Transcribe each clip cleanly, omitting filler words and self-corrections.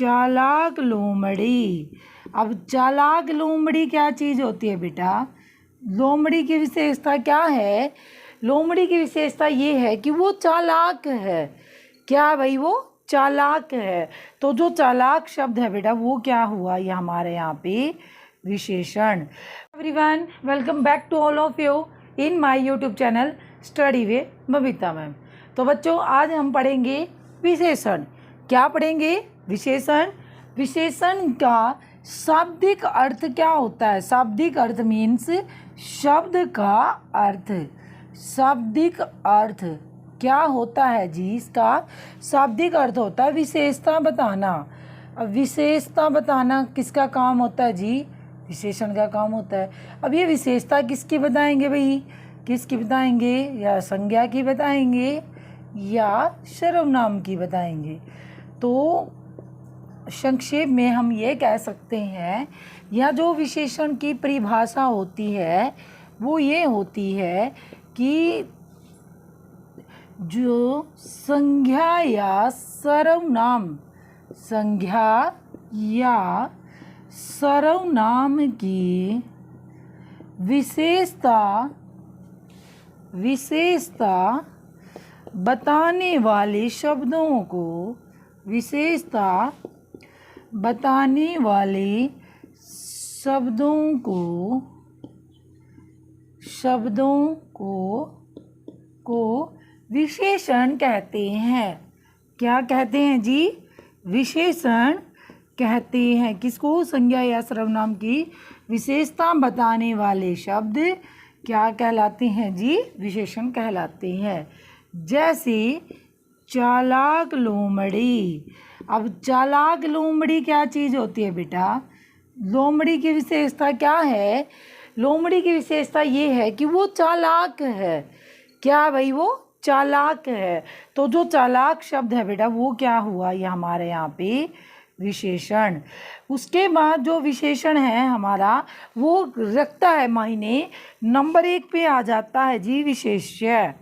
चालाक लोमड़ी। अब चालाक लोमड़ी क्या चीज़ होती है बेटा? लोमड़ी की विशेषता क्या है? लोमड़ी की विशेषता ये है कि वो चालाक है। क्या भाई? वो चालाक है। तो जो चालाक शब्द है बेटा वो क्या हुआ? ये हमारे यहाँ पे विशेषण। Everyone, welcome back to all of you in my YouTube channel study way Babita ma'am. तो बच्चों, आज हम पढ़ेंगे विशेषण। क्या पढ़ेंगे? विशेषण। विशेषण का शाब्दिक अर्थ क्या होता है? शाब्दिक अर्थ मीन्स शब्द का अर्थ। शाब्दिक अर्थ क्या होता है जी? इसका शाब्दिक अर्थ होता है विशेषता बताना। अब विशेषता बताना किसका काम होता है जी? विशेषण का काम होता है। अब ये विशेषता किसकी बताएंगे भाई? किसकी बताएंगे? या संज्ञा की बताएंगे या सर्वनाम की बताएंगे? तो संक्षेप में हम ये कह सकते हैं, या जो विशेषण की परिभाषा होती है वो ये होती है कि जो संज्ञा या सर्वनाम, संज्ञा या सर्वनाम की विशेषता बताने वाले शब्दों को, विशेषता बताने वाले शब्दों को विशेषण कहते हैं। क्या कहते हैं जी? विशेषण कहते हैं। किसको? संज्ञा या सर्वनाम की विशेषता बताने वाले शब्द क्या कहलाते हैं जी? विशेषण कहलाते हैं। जैसे चालाक लोमड़ी। अब चालाक लोमड़ी क्या चीज़ होती है बेटा? लोमड़ी की विशेषता क्या है? लोमड़ी की विशेषता ये है कि वो चालाक है। क्या भाई? वो चालाक है। तो जो चालाक शब्द है बेटा वो क्या हुआ? ये हमारे यहाँ पे विशेषण। उसके बाद जो विशेषण है हमारा वो रखता है मायने, नंबर 1 पे आ जाता है जी विशेष्य।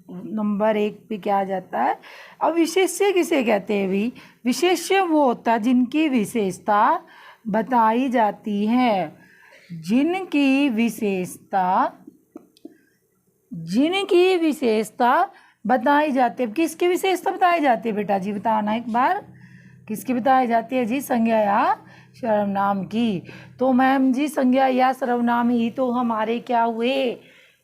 नंबर 1 पे क्या आ जाता है? अब विशेष्य किसे कहते हैं भी? विशेष्य वो होता है जिनकी विशेषता बताई जाती है। जिनकी विशेषता बताई जाती है। किसकी विशेषता बताई जाती है बेटा जी? बताना एक बार। किसकी बताई जाती है जी? संज्ञा या सर्वनाम की। तो मैम जी संज्ञा या सर्वनाम ही तो हमारे क्या हुए?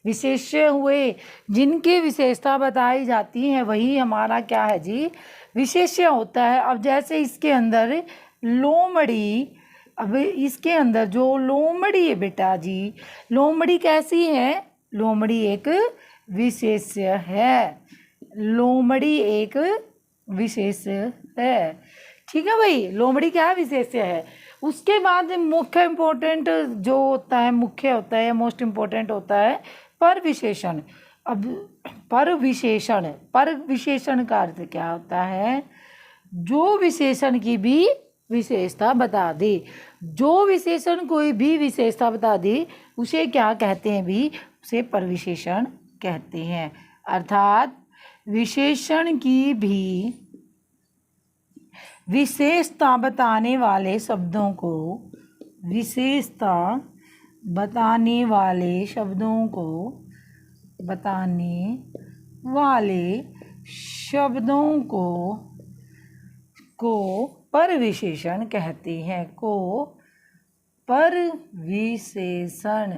विशेष्य हुए। जिनकी विशेषता बताई जाती है वही हमारा क्या है जी? विशेष्य होता है। अब जैसे इसके अंदर लोमड़ी, अब इसके अंदर जो लोमड़ी है बेटा जी, लोमड़ी कैसी है? लोमड़ी एक विशेष्य है। लोमड़ी एक विशेष्य है। ठीक है भाई, लोमड़ी क्या है? विशेष्य है। उसके बाद मुख्य इम्पोर्टेंट जो होता है, मुख्य होता है या मोस्ट इम्पोर्टेंट होता है पर विशेषण। अब पर विशेषण का अर्थ क्या होता है? जो विशेषण की भी विशेषता बता दे। जो विशेषण कोई भी विशेषता बता दे उसे क्या कहते हैं भी? उसे परविशेषण कहते हैं। अर्थात विशेषण की भी विशेषता बताने वाले शब्दों को, विशेषता बताने वाले शब्दों को परविशेषण कहते हैं। को परविशेषण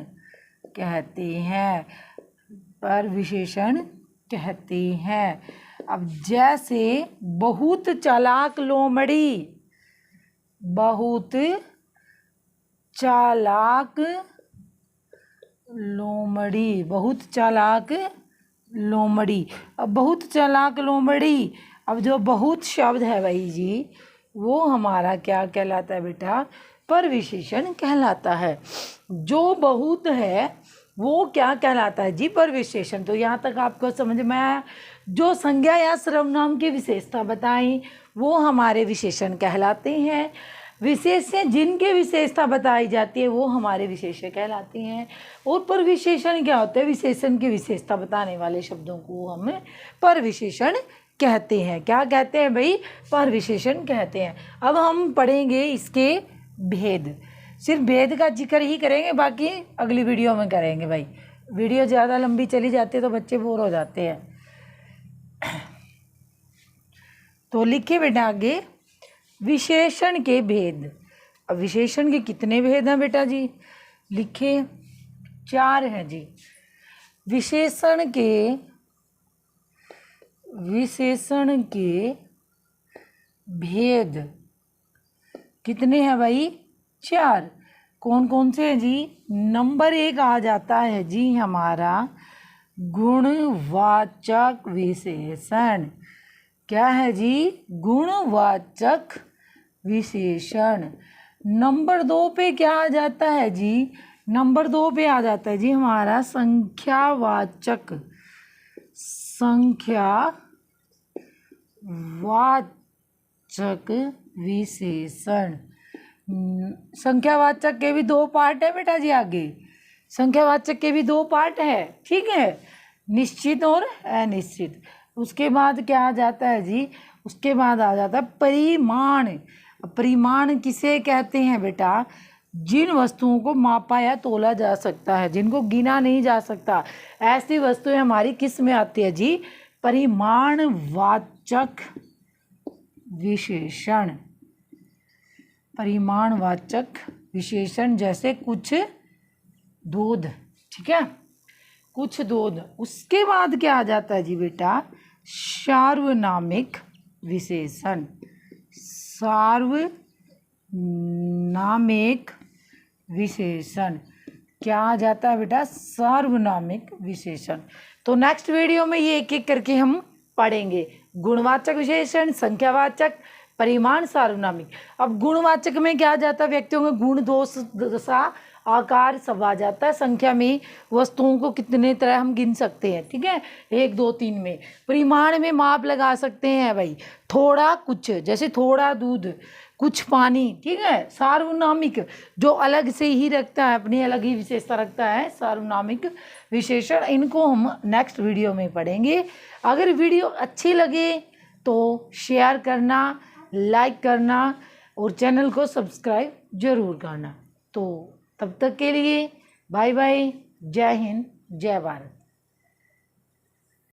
कहते हैं। परविशेषण कहते हैं। अब जैसे बहुत चालाक लोमड़ी, बहुत चालाक लोमड़ी, बहुत चालाक लोमड़ी। अब बहुत चालाक लोमड़ी, अब जो बहुत शब्द है भाई जी वो हमारा क्या कहलाता है बेटा? परविशेषण कहलाता है। जो बहुत है वो क्या कहलाता है जी? परविशेषण। तो यहाँ तक आपको समझ में आया? जो संज्ञा या सर्वनाम की विशेषता बताई वो हमारे विशेषण कहलाते हैं। विशेष्य जिनके विशेषता बताई जाती है वो हमारे विशेष्य कहलाते हैं। और परविशेषण क्या होता है? विशेषण की विशेषता बताने वाले शब्दों को हम परविशेषण कहते हैं। क्या कहते हैं भाई? पर विशेषण कहते हैं। अब हम पढ़ेंगे इसके भेद, सिर्फ भेद का जिक्र ही करेंगे, बाकी अगली वीडियो में करेंगे भाई। वीडियो ज़्यादा लंबी चली जाती है तो बच्चे बोर हो जाते हैं। तो लिखिए बेटा आगे, विशेषण के भेद। अब विशेषण के कितने भेद हैं बेटा जी? लिखिए 4 हैं जी। विशेषण के भेद कितने हैं भाई? 4। कौन कौन से हैं जी? नंबर 1 आ जाता है जी हमारा गुणवाचक विशेषण। क्या है जी? गुणवाचक विशेषण। नंबर 2 पे क्या आ जाता है जी? नंबर 2 पे आ जाता है जी हमारा संख्यावाचक विशेषण। संख्यावाचक के भी 2 पार्ट है बेटा जी आगे। संख्यावाचक के भी 2 पार्ट है, ठीक है, निश्चित और अनिश्चित। उसके बाद क्या आ जाता है जी? उसके बाद आ जाता है परिमाण। परिमाण किसे कहते हैं बेटा? जिन वस्तुओं को मापा या तोला जा सकता है, जिनको गिना नहीं जा सकता, ऐसी वस्तुएं हमारी किस में आती है जी? परिमाणवाचक विशेषण। परिमाणवाचक विशेषण जैसे कुछ दूध, ठीक है, कुछ दूध। उसके बाद क्या आ जाता है जी बेटा? सार्वनामिक विशेषण। सार्वनामिक विशेषण क्या आ जाता है बेटा? सार्वनामिक विशेषण। तो नेक्स्ट वीडियो में ये एक एक करके हम पढ़ेंगे। गुणवाचक विशेषण, संख्यावाचक, परिमाण, सार्वनामिक। अब गुणवाचक में क्या आ जाता है? व्यक्तियों में गुण, दोष, दशा, आकार सब आ जाता है। संख्या में वस्तुओं को कितने तरह हम गिन सकते हैं, ठीक है, 1 2 3 में। परिमाण में माप लगा सकते हैं भाई, थोड़ा कुछ, जैसे थोड़ा दूध, कुछ पानी, ठीक है। सार्वनामिक जो अलग से ही रखता है, अपनी अलग ही विशेषता रखता है, सार्वनामिक विशेषण। इनको हम नेक्स्ट वीडियो में पढ़ेंगे। अगर वीडियो अच्छी लगे तो शेयर करना, लाइक करना और चैनल को सब्सक्राइब जरूर करना। तो तब तक के लिए बाय बाय, जय हिंद, जय भारत।